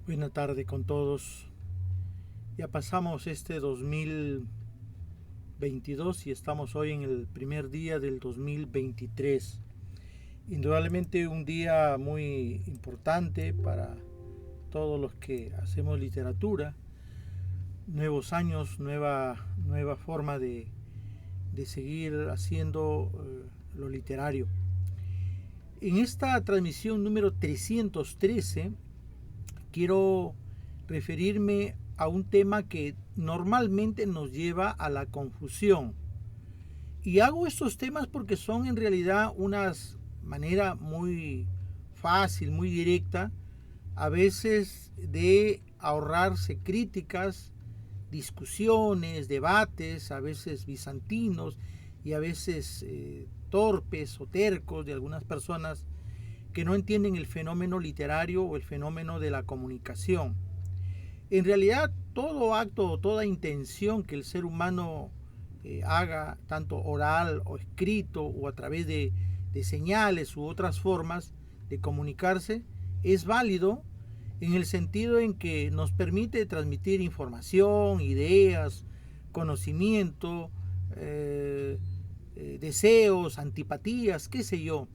Buena tarde con todos. Ya pasamos este 2022 y estamos hoy en el primer día del 2023. Indudablemente un día muy importante para todos los que hacemos literatura. Nuevos años, nueva forma de seguir haciendo lo literario. En esta transmisión número 313 quiero referirme a un tema que normalmente nos lleva a la confusión. Y hago estos temas porque son en realidad una manera muy fácil, muy directa, a veces de ahorrarse críticas, discusiones, debates, a veces bizantinos y a veces torpes o tercos de algunas personas que no entienden el fenómeno literario o el fenómeno de la comunicación. En realidad, todo acto o toda intención que el ser humano haga, tanto oral o escrito o a través de señales u otras formas de comunicarse, es válido en el sentido en que nos permite transmitir información, ideas, conocimiento, deseos, antipatías, qué sé yo.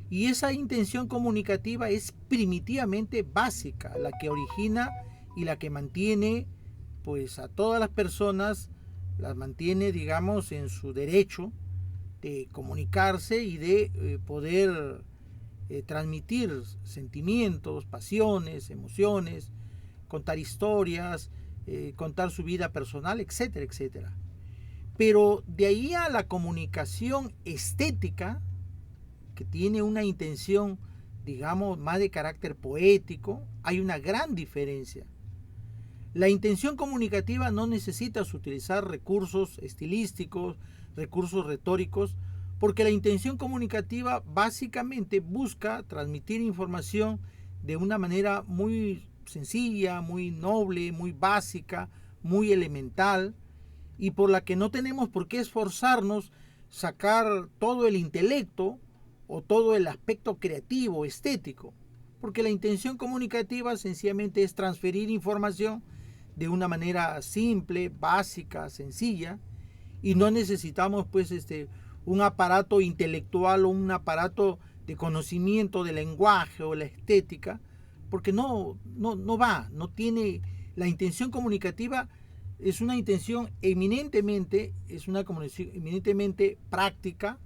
Y esa intención comunicativa es primitivamente básica, la que origina y la que mantiene pues a todas las personas, las mantiene digamos en su derecho de comunicarse y de poder transmitir sentimientos, pasiones, emociones, contar historias, contar su vida personal, etcétera, etcétera. Pero de ahí a la comunicación estética, que tiene una intención, digamos, más de carácter poético, hay una gran diferencia. La intención comunicativa no necesita utilizar recursos estilísticos, recursos retóricos, porque la intención comunicativa básicamente busca transmitir información de una manera muy sencilla, muy noble, muy básica, muy elemental, y por la que no tenemos por qué esforzarnos sacar todo el intelecto o todo el aspecto creativo, estético, porque la intención comunicativa sencillamente es transferir información de una manera simple, básica, sencilla, y no necesitamos pues un aparato intelectual o un aparato de conocimiento del lenguaje o la estética, porque no va, no tiene la intención comunicativa. Es una intención eminentemente, es una comunicación eminentemente práctica,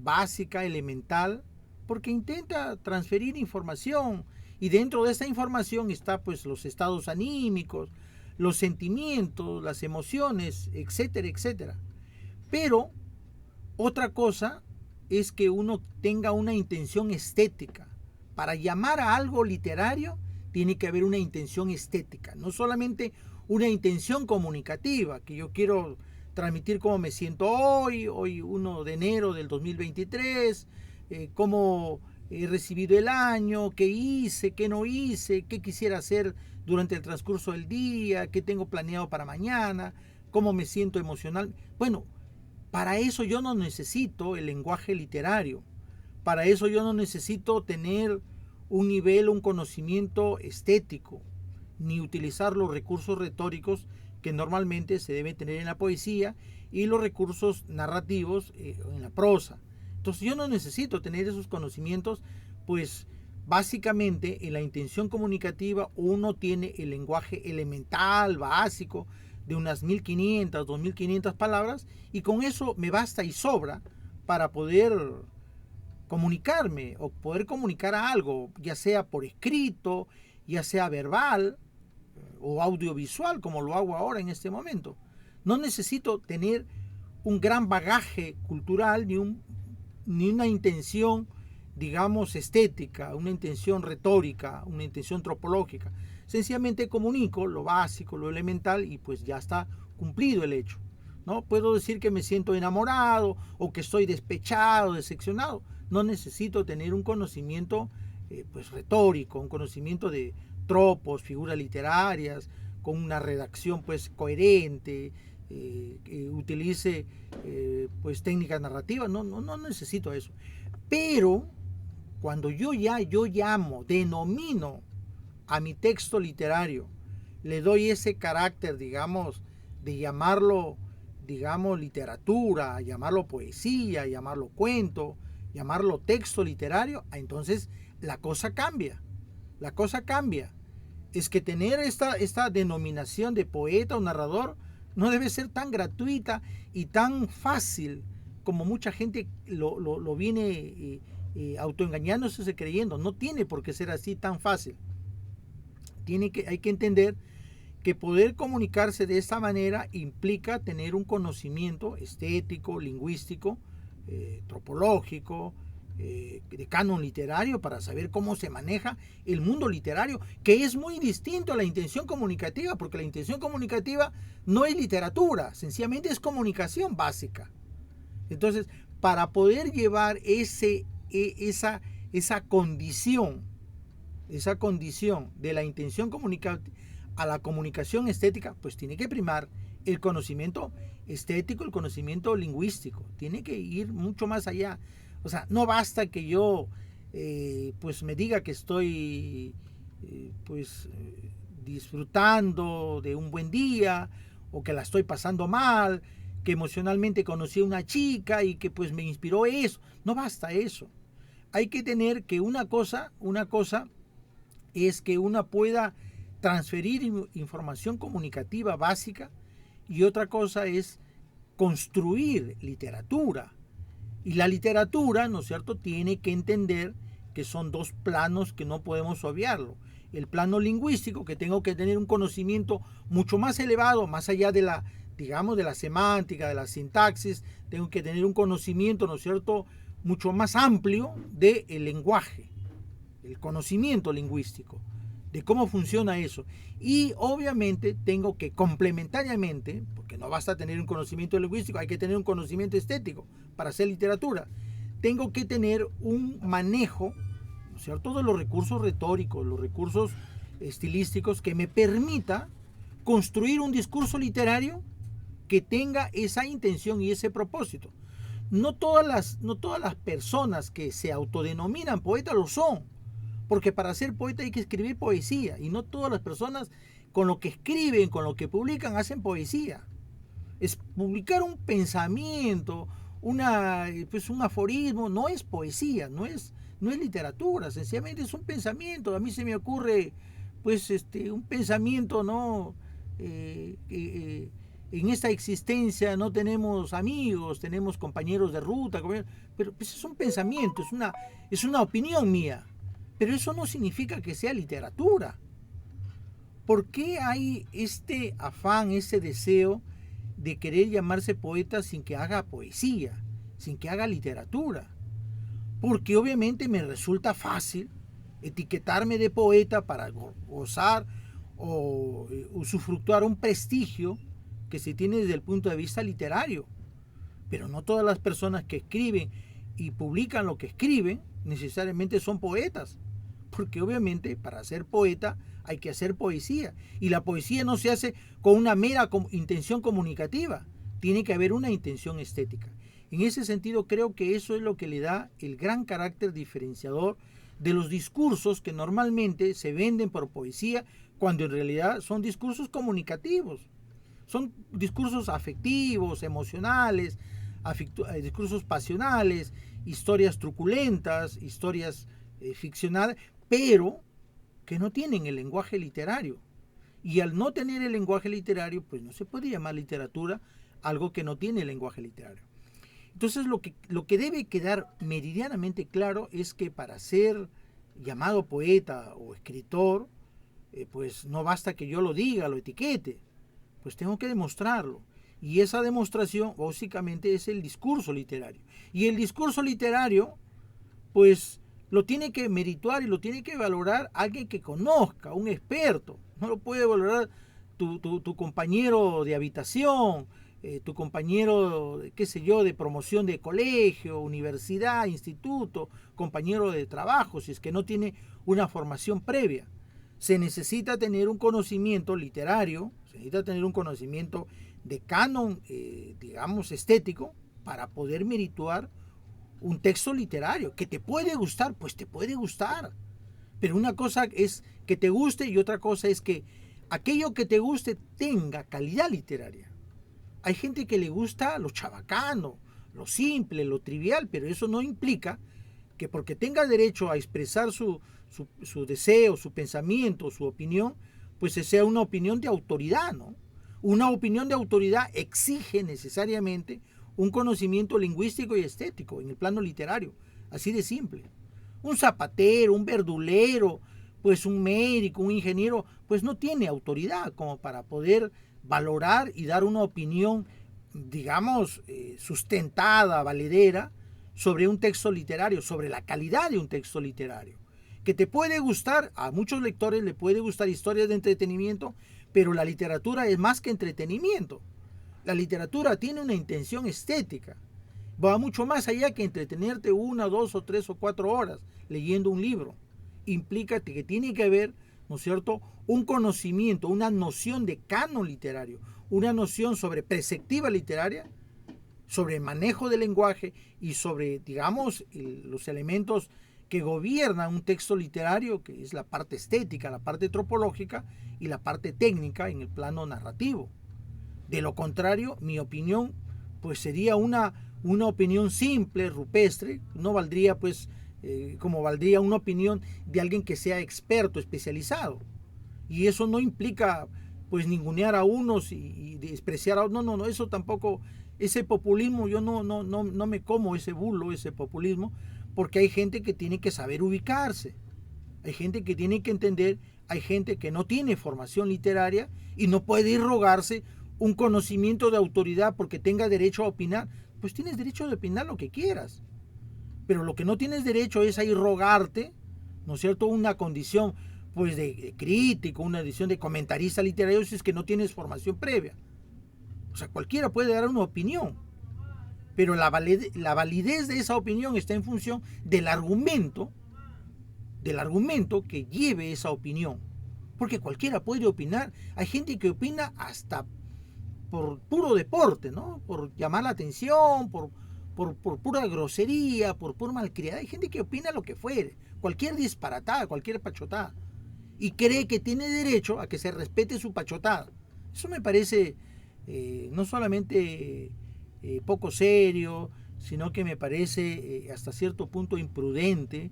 básica, elemental, porque intenta transferir información y dentro de esta información está pues los estados anímicos, los sentimientos, las emociones, etcétera, etcétera. Pero otra cosa es que uno tenga una intención estética. Para llamar a algo literario tiene que haber una intención estética, no solamente una intención comunicativa, que yo quiero transmitir cómo me siento hoy 1 de enero del 2023, cómo he recibido el año, qué hice, qué no hice, qué quisiera hacer durante el transcurso del día, qué tengo planeado para mañana, cómo me siento emocional. Bueno, para eso yo no necesito el lenguaje literario, para eso yo no necesito tener un nivel, un conocimiento estético, ni utilizar los recursos retóricos que normalmente se debe tener en la poesía y los recursos narrativos en la prosa. Entonces yo no necesito tener esos conocimientos, pues básicamente en la intención comunicativa uno tiene el lenguaje elemental, básico, de unas 1500, 2500 palabras, y con eso me basta y sobra para poder comunicarme o poder comunicar algo, ya sea por escrito, ya sea verbal o audiovisual, como lo hago ahora en este momento. No necesito tener un gran bagaje cultural ni una intención, digamos, estética, una intención retórica, una intención tropológica. Sencillamente comunico lo básico, lo elemental y pues ya está cumplido el hecho. ¿No? Puedo decir que me siento enamorado o que estoy despechado, decepcionado. No necesito tener un conocimiento pues retórico, un conocimiento de tropos, figuras literarias, con una redacción pues coherente, que utilice pues técnicas narrativas. No necesito eso. Pero cuando yo llamo, denomino a mi texto literario, le doy ese carácter, digamos, de llamarlo, digamos, literatura, llamarlo poesía, llamarlo cuento, llamarlo texto literario, entonces la cosa cambia. La cosa cambia. Es que tener esta denominación de poeta o narrador no debe ser tan gratuita y tan fácil como mucha gente lo viene autoengañándose creyendo. No tiene por qué ser así tan fácil. Hay que entender que poder comunicarse de esta manera implica tener un conocimiento estético, lingüístico, tropológico, de canon literario, para saber cómo se maneja el mundo literario, que es muy distinto a la intención comunicativa, porque la intención comunicativa no es literatura, sencillamente es comunicación básica. Entonces, para poder llevar esa condición de la intención comunicativa a la comunicación estética, pues tiene que primar el conocimiento estético, el conocimiento lingüístico, tiene que ir mucho más allá. O sea, no basta que yo pues me diga que estoy disfrutando de un buen día, o que la estoy pasando mal, que emocionalmente conocí a una chica y que pues me inspiró eso. No basta eso. Hay que tener que una cosa es que una pueda transferir información comunicativa básica, y otra cosa es construir literatura. Y la literatura, ¿no es cierto?, tiene que entender que son dos planos que no podemos obviarlo. El plano lingüístico, que tengo que tener un conocimiento mucho más elevado, más allá de la, digamos, de la semántica, de la sintaxis, tengo que tener un conocimiento, ¿no es cierto?, mucho más amplio del lenguaje, el conocimiento lingüístico, de cómo funciona eso. Y obviamente tengo que complementariamente, porque no basta tener un conocimiento lingüístico, hay que tener un conocimiento estético para hacer literatura. Tengo que tener un manejo, ¿no es cierto?, de los recursos retóricos, los recursos estilísticos, que me permita construir un discurso literario que tenga esa intención y ese propósito. No todas las personas que se autodenominan poetas lo son, porque para ser poeta hay que escribir poesía, y no todas las personas con lo que escriben, con lo que publican, hacen poesía. Es publicar un pensamiento, un aforismo, no es poesía, no es literatura, sencillamente es un pensamiento. A mí se me ocurre un pensamiento, ¿no? En esta existencia no tenemos amigos, tenemos compañeros de ruta, pero pues es un pensamiento, es una opinión mía. Pero eso no significa que sea literatura. ¿Por qué hay este afán, ese deseo de querer llamarse poeta sin que haga poesía, sin que haga literatura? Porque obviamente me resulta fácil etiquetarme de poeta para gozar o usufructuar un prestigio que se tiene desde el punto de vista literario. Pero no todas las personas que escriben y publican lo que escriben necesariamente son poetas. Porque obviamente para ser poeta hay que hacer poesía, y la poesía no se hace con una mera intención comunicativa, tiene que haber una intención estética. En ese sentido, creo que eso es lo que le da el gran carácter diferenciador de los discursos que normalmente se venden por poesía, cuando en realidad son discursos comunicativos, son discursos afectivos, emocionales, discursos pasionales, historias truculentas, historias ficcionales, pero que no tienen el lenguaje literario. Y al no tener el lenguaje literario, pues no se puede llamar literatura algo que no tiene el lenguaje literario. Entonces lo que debe quedar meridianamente claro es que para ser llamado poeta o escritor, pues no basta que yo lo diga, lo etiquete, pues tengo que demostrarlo. Y esa demostración básicamente es el discurso literario. Y el discurso literario, pues lo tiene que merituar y lo tiene que valorar alguien que conozca, un experto. No lo puede valorar tu compañero de habitación, tu compañero, qué sé yo, de promoción de colegio, universidad, instituto, compañero de trabajo, si es que no tiene una formación previa. Se necesita tener un conocimiento literario, se necesita tener un conocimiento de canon, digamos, estético, para poder merituar un texto literario. ¿Que te puede gustar? Pues te puede gustar, Pero una cosa es que te guste y otra cosa es que aquello que te guste tenga calidad literaria. Hay gente que le gusta lo chabacano, lo simple, lo trivial, pero eso no implica que porque tenga derecho a expresar su deseo, su pensamiento, su opinión, pues sea una opinión de autoridad, ¿no? Una opinión de autoridad exige necesariamente un conocimiento lingüístico y estético en el plano literario, así de simple. Un zapatero, un verdulero, pues un médico, un ingeniero, pues no tiene autoridad como para poder valorar y dar una opinión, digamos, sustentada, valedera, sobre un texto literario, sobre la calidad de un texto literario. Que te puede gustar, a muchos lectores le puede gustar historias de entretenimiento, pero la literatura es más que entretenimiento. La literatura tiene una intención estética. Va mucho más allá que entretenerte 1, 2 o 3 o 4 horas leyendo un libro. Implica que tiene que haber, ¿no es cierto?, un conocimiento, una noción de canon literario, una noción sobre perspectiva literaria, sobre el manejo del lenguaje y sobre, digamos, los elementos que gobiernan un texto literario, que es la parte estética, la parte tropológica y la parte técnica en el plano narrativo. De lo contrario, mi opinión pues sería una opinión simple, rupestre, no valdría pues como valdría una opinión de alguien que sea experto, especializado. Y eso no implica pues ningunear a unos y despreciar a otros. No, eso tampoco, ese populismo, yo no me como ese bulo, ese populismo, porque hay gente que tiene que saber ubicarse, hay gente que tiene que entender, hay gente que no tiene formación literaria y no puede irrogarse un conocimiento de autoridad porque tenga derecho a opinar. Pues tienes derecho de opinar lo que quieras, pero lo que no tienes derecho es a irrogarte, ¿no es cierto?, una condición pues de crítico, una edición de comentarista literario si es que no tienes formación previa. O sea, cualquiera puede dar una opinión, pero la validez de esa opinión está en función del argumento que lleve esa opinión. Porque cualquiera puede opinar. Hay gente que opina hasta por puro deporte, ¿no? Por llamar la atención, por pura grosería, por pura malcriada. Hay gente que opina lo que fuere, cualquier disparatada, cualquier pachotada, y cree que tiene derecho a que se respete su pachotada. Eso me parece no solamente poco serio, sino que me parece hasta cierto punto imprudente.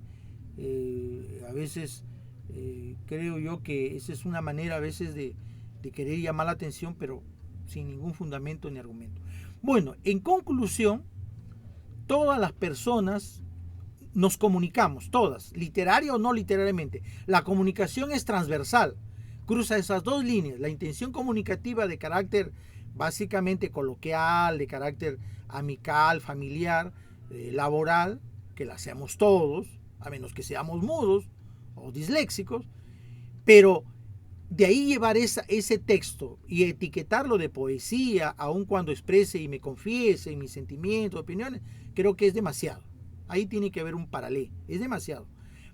A veces creo yo que esa es una manera a veces de querer llamar la atención, pero sin ningún fundamento ni argumento. Bueno, en conclusión, todas las personas nos comunicamos, todas, literaria o no literariamente. La comunicación es transversal, cruza esas dos líneas, la intención comunicativa de carácter básicamente coloquial, de carácter amical, familiar, laboral, que la hacemos todos, a menos que seamos mudos o disléxicos, pero de ahí llevar ese texto y etiquetarlo de poesía, aun cuando exprese y me confiese en mis sentimientos, opiniones, creo que es demasiado. Ahí tiene que haber un paralelo, es demasiado.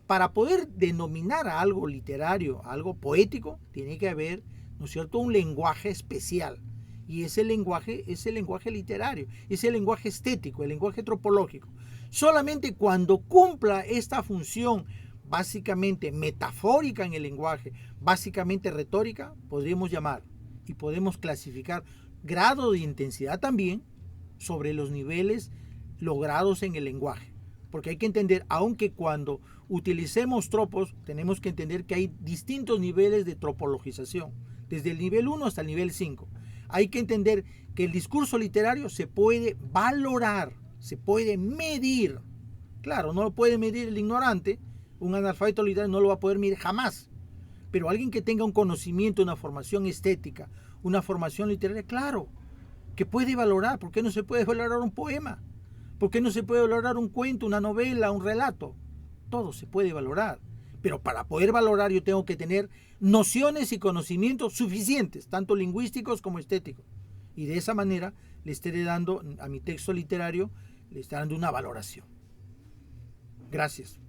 Para poder denominar a algo literario, a algo poético, tiene que haber, ¿no es cierto?, un lenguaje especial. Y ese lenguaje es el lenguaje literario, es el lenguaje estético, el lenguaje tropológico. Solamente cuando cumpla esta función básicamente metafórica en el lenguaje, básicamente retórica, podríamos llamar y podemos clasificar grado de intensidad también sobre los niveles logrados en el lenguaje. Porque hay que entender, aunque cuando utilicemos tropos, tenemos que entender que hay distintos niveles de tropologización, desde el nivel 1 hasta el nivel 5. Hay que entender que el discurso literario se puede valorar, se puede medir. Claro, no lo puede medir el ignorante, un analfabeto literario no lo va a poder medir jamás. Pero alguien que tenga un conocimiento, una formación estética, una formación literaria, claro, que puede valorar. ¿Por qué no se puede valorar un poema? ¿Por qué no se puede valorar un cuento, una novela, un relato? Todo se puede valorar. Pero para poder valorar yo tengo que tener nociones y conocimientos suficientes, tanto lingüísticos como estéticos. Y de esa manera le estaré dando a mi texto literario, le estaré dando una valoración. Gracias.